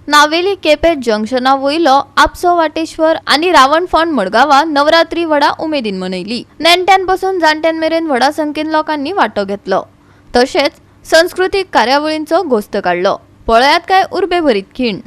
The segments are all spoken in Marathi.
नावेली केपें जंक्शना वयलो आपसो वाटेश्वर आणि रावणफोंड मडगांवां नवरात्री व्हडा उमेदीन मनयली। नेणट्यांपासून जाणट्यां मेरेन व्हडा संख्येन लोकांनी वांटो घेतलो। तशेंच सांस्कृतिक कार्यावळींचो घोस्त काडलो। पळयात काय उर्बे भरीत खीण।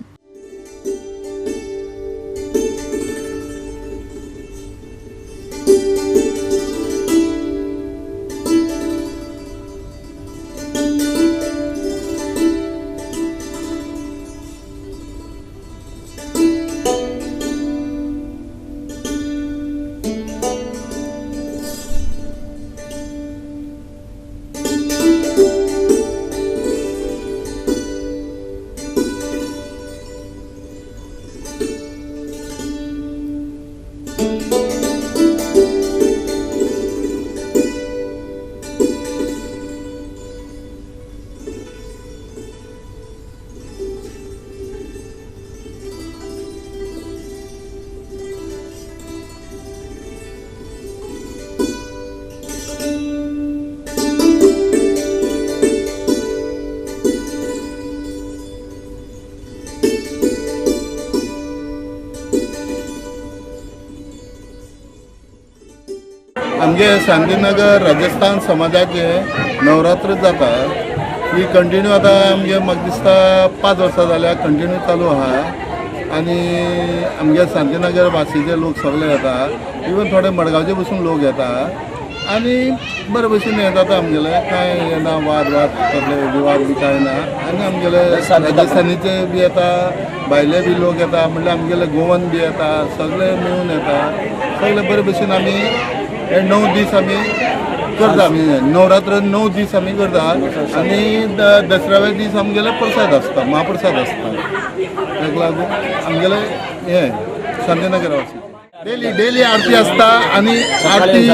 आमगे शांतीनगर राजस्थान समाजाचे नवरात्र जाता ही कंटिन्यू आता आमगे म्हाका दिसता 5 वर्सां जाल्या कंटिन्यू चालू आहा आणि आमगे शांतीनगर भाशेचे लोक सगळे येता इवन थोडे मडगांवचे पसून लोक येता आणि बरे भशेन येतात आमगेले कांय येना वाद कसले विवाद बी कांय ना आणि आमगेले राजस्थानीचे बी येता भायले बी लोक येता म्हणल्यार आमगेले गोवन बी येता सगळे मेळून येता सगळे बरे भशेन आमी हे 9 दीस आमी करता। आमी नवरात्र 9 दीस आमी करता आणि दसऱ्यावे दीस आमगेले प्रसाद आसता महाप्रसाद आसता ताका लागून आमगेले हे शांतीनगर डेली आरती आसता आणि आरती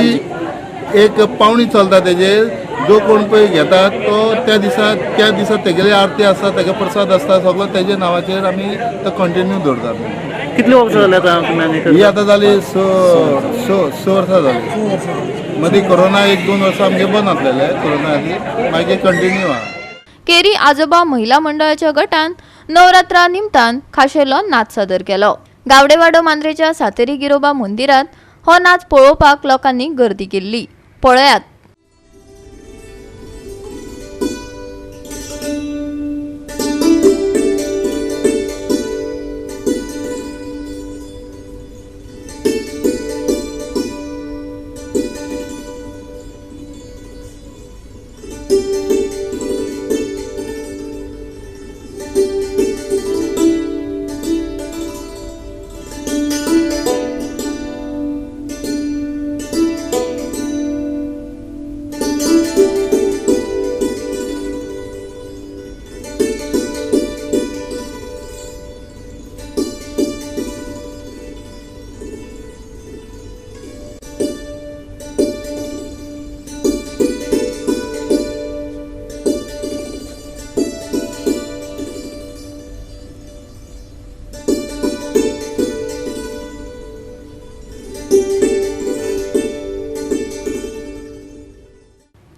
एक पावणी चलता तेजेर जो कोण पळय घेता तो त्या दिसा तेगेली आरती आसता तेगे प्रसाद आसता सगळो तेजे नांवाचेर आमी तो कंटिन्यू दवरतात। कितले वर्सां जाले आता ही आता जाली 6 वर्सां जाली। मदीं कोरोना 1-2 वर्सां आमगे बंद आसलेले कोरोना खातीर मागीर कंटिन्यू आहा। केरी आजोबा महिला मंडळाच्या गटान नवरात्रा निमतान खाशेलो नाच सादर केलो। गावडेवाडो मांद्रेच्या सातेरी गिरोबा मंदिरात हो नाच पळोवपाक लोकांनी गर्दी केल्ली। पळयात।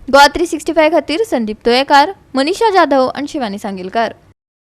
गोवा 365 खातीर संदीप तोयेकार, मनीषा जाधव आणि शिवानी सांगेलकार।